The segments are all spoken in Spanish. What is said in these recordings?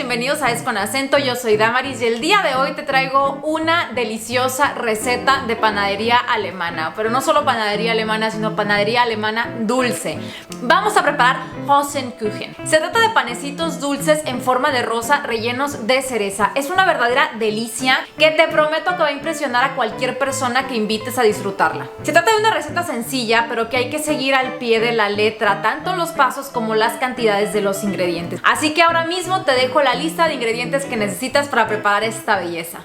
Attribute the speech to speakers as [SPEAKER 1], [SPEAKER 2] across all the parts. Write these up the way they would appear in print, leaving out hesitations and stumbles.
[SPEAKER 1] bienvenidos a Es con Acento, yo soy Damaris y el día de hoy te traigo una deliciosa receta de panadería alemana, pero no solo panadería alemana, sino panadería alemana dulce. Vamos a preparar Rosenkuchen. Se trata de panecitos dulces en forma de rosa rellenos de cereza. Es una verdadera delicia que te prometo que va a impresionar a cualquier persona que invites a disfrutarla. Se trata de una receta sencilla, pero que hay que seguir al pie de la letra, tanto los pasos como las cantidades de los ingredientes. Así que ahora mismo te dejo la lista de ingredientes que necesitas para preparar esta belleza.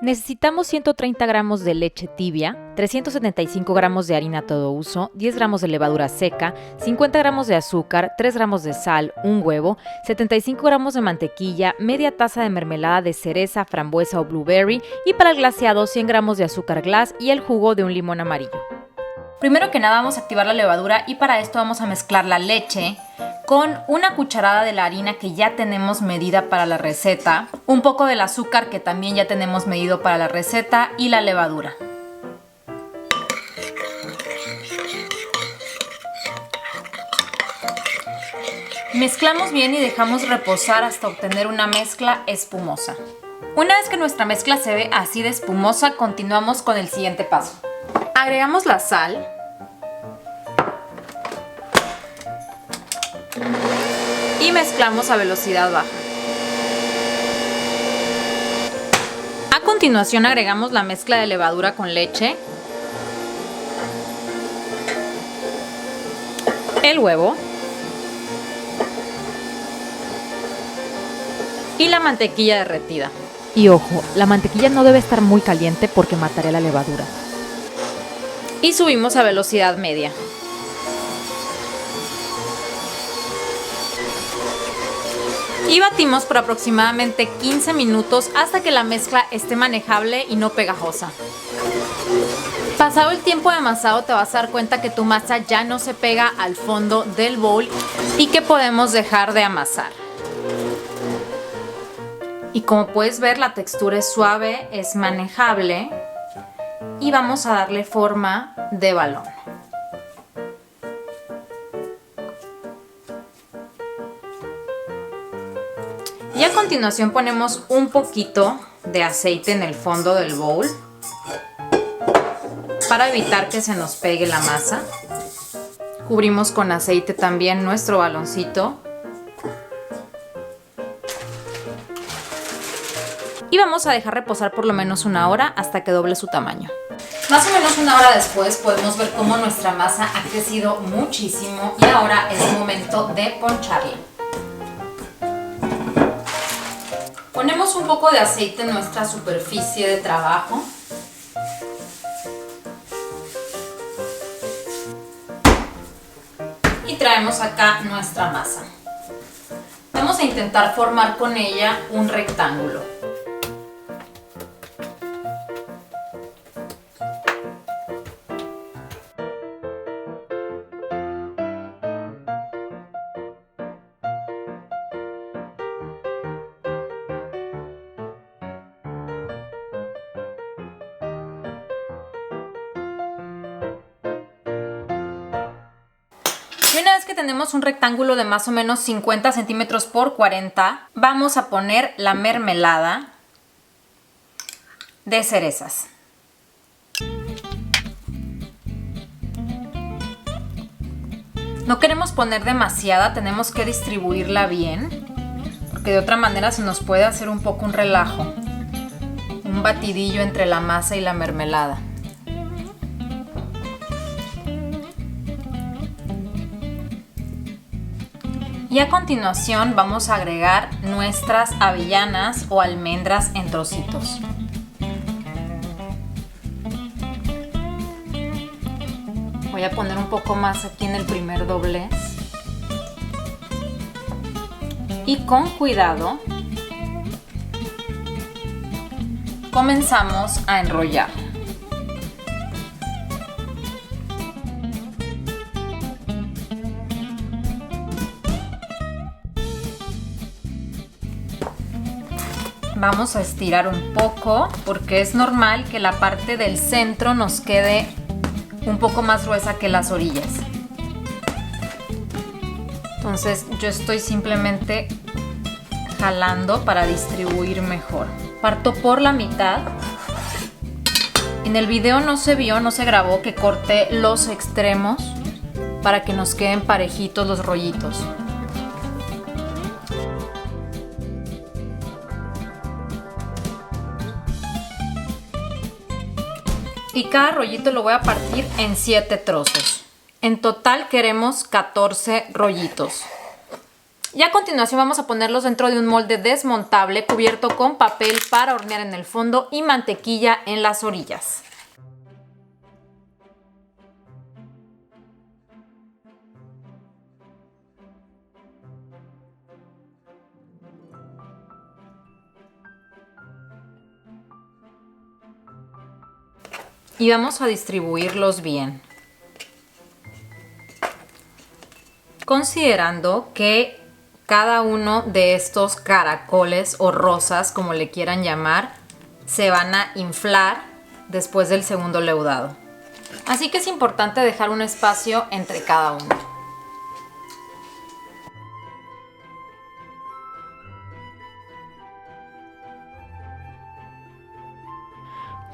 [SPEAKER 2] Necesitamos 130 gramos de leche tibia, 375 gramos de harina todo uso, 10 gramos de levadura seca, 50 gramos de azúcar, 3 gramos de sal, un huevo, 75 gramos de mantequilla, media taza de mermelada de cereza, frambuesa o blueberry y para el glaseado 100 gramos de azúcar glass y el jugo de un limón amarillo. Primero que nada vamos a activar la levadura y para esto vamos a mezclar la leche con una cucharada de la harina que ya tenemos medida para la receta, un poco del azúcar que también ya tenemos medido para la receta y la levadura. Mezclamos bien y dejamos reposar hasta obtener una mezcla espumosa. Una vez que nuestra mezcla se ve así de espumosa, continuamos con el siguiente paso. Agregamos la sal. Y mezclamos a velocidad baja. A continuación agregamos la mezcla de levadura con leche, el huevo y la mantequilla derretida. Y ojo, la mantequilla no debe estar muy caliente porque mataría la levadura. Y subimos a velocidad media. Y batimos por aproximadamente 15 minutos hasta que la mezcla esté manejable y no pegajosa. Pasado el tiempo de amasado te vas a dar cuenta que tu masa ya no se pega al fondo del bowl y que podemos dejar de amasar. Y como puedes ver, la textura es suave, es manejable y vamos a darle forma de balón. Y a continuación ponemos un poquito de aceite en el fondo del bowl para evitar que se nos pegue la masa. Cubrimos con aceite también nuestro baloncito. Y vamos a dejar reposar por lo menos una hora hasta que doble su tamaño. Más o menos una hora después podemos ver cómo nuestra masa ha crecido muchísimo y ahora es momento de poncharla. Ponemos un poco de aceite en nuestra superficie de trabajo. Y traemos acá nuestra masa. Vamos a intentar formar con ella un rectángulo. Y una vez que tenemos un rectángulo de más o menos 50 centímetros por 40, vamos a poner la mermelada de cerezas. No queremos poner demasiada, tenemos que distribuirla bien, porque de otra manera se nos puede hacer un poco un relajo, un batidillo entre la masa y la mermelada. Y a continuación vamos a agregar nuestras avellanas o almendras en trocitos. Voy a poner un poco más aquí en el primer doblez. Y con cuidado comenzamos a enrollar. Vamos a estirar un poco porque es normal que la parte del centro nos quede un poco más gruesa que las orillas. Entonces yo estoy simplemente
[SPEAKER 1] jalando para distribuir mejor. Parto por la mitad. En el video no se vio, no se grabó que corté los extremos para que nos queden parejitos los rollitos. Y cada rollito lo voy a partir en 7 trozos. En total queremos 14 rollitos. Y a continuación vamos a ponerlos dentro de un molde desmontable cubierto con papel para hornear en el fondo y mantequilla en las orillas. Y vamos a distribuirlos bien. Considerando que cada uno de estos caracoles o rosas, como le quieran llamar, se van a inflar después del segundo leudado. Así que es importante dejar un espacio entre cada uno.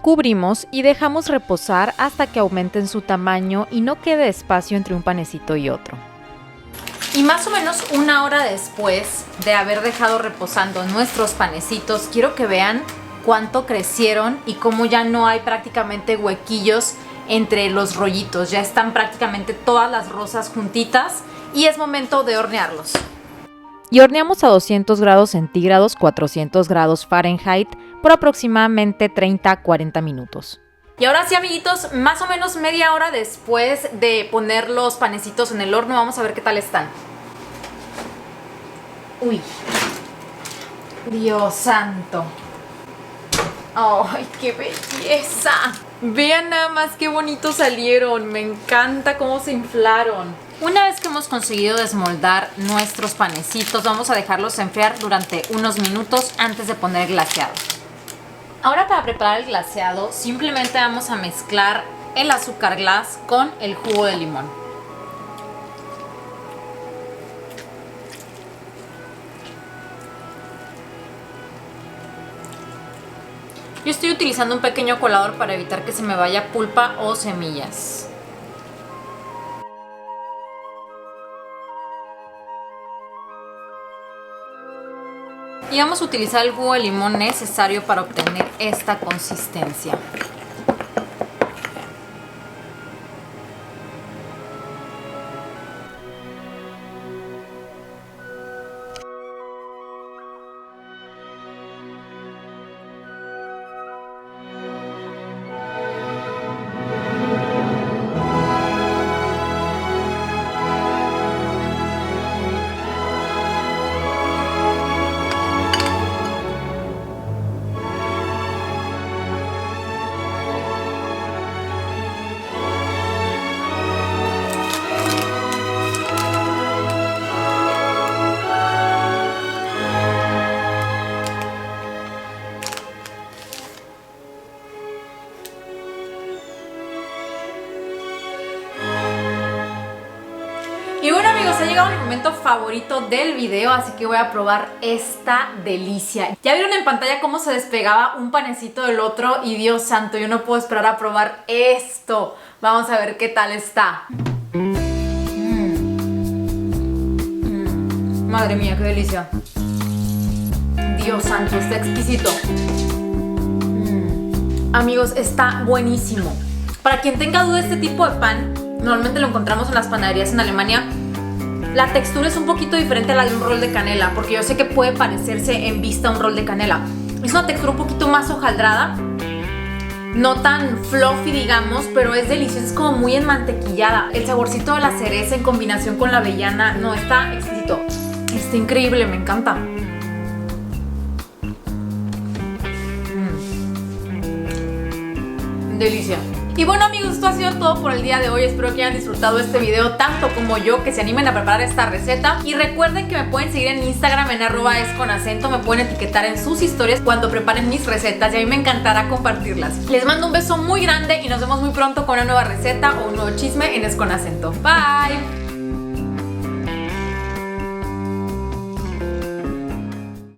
[SPEAKER 2] Cubrimos y dejamos reposar hasta que aumenten su tamaño y no quede espacio entre un panecito y otro.
[SPEAKER 1] Y más o menos 1 hora después de haber dejado reposando nuestros panecitos, quiero que vean cuánto crecieron y cómo ya no hay prácticamente huequillos entre los rollitos. Ya están prácticamente todas las rosas juntitas y es momento de hornearlos.
[SPEAKER 2] Y horneamos a 200 grados centígrados, 400 grados Fahrenheit, por aproximadamente 30 a 40 minutos.
[SPEAKER 1] Y ahora sí, amiguitos, más o menos media hora después de poner los panecitos en el horno, vamos a ver qué tal están. Uy, Dios santo. ¡Ay, qué belleza! Vean nada más qué bonitos salieron. Me encanta cómo se inflaron. Una vez que hemos conseguido desmoldar nuestros panecitos, vamos a dejarlos enfriar durante unos minutos antes de poner el glaseado. Ahora, para preparar el glaseado, simplemente vamos a mezclar el azúcar glass con el jugo de limón. Yo estoy utilizando un pequeño colador para evitar que se me vaya pulpa o semillas. Y vamos a utilizar el jugo de limón necesario para obtener esta consistencia. Y bueno, amigos, ha llegado mi momento favorito del video, así que voy a probar esta delicia. Ya vieron en pantalla cómo se despegaba un panecito del otro y Dios santo, yo no puedo esperar a probar esto. Vamos a ver qué tal está. Madre mía, qué delicia. Dios santo, está exquisito. Amigos, está buenísimo. Para quien tenga duda de este tipo de pan, normalmente lo encontramos en las panaderías en Alemania. La textura es un poquito diferente a la de un rol de canela, porque yo sé que puede parecerse en vista a un rol de canela. Es una textura un poquito más hojaldrada, no tan fluffy, digamos, pero es deliciosa, es como muy enmantequillada. El saborcito de la cereza en combinación con la avellana, no, está exquisito. Está increíble, me encanta. Delicia. Y bueno, amigos, esto ha sido todo por el día de hoy. Espero que hayan disfrutado este video tanto como yo, que se animen a preparar esta receta. Y recuerden que me pueden seguir en Instagram en @esconacento. Me pueden etiquetar en sus historias cuando preparen mis recetas y a mí me encantará compartirlas. Les mando un beso muy grande y nos vemos muy pronto con una nueva receta o un nuevo chisme en Es con Acento. Bye.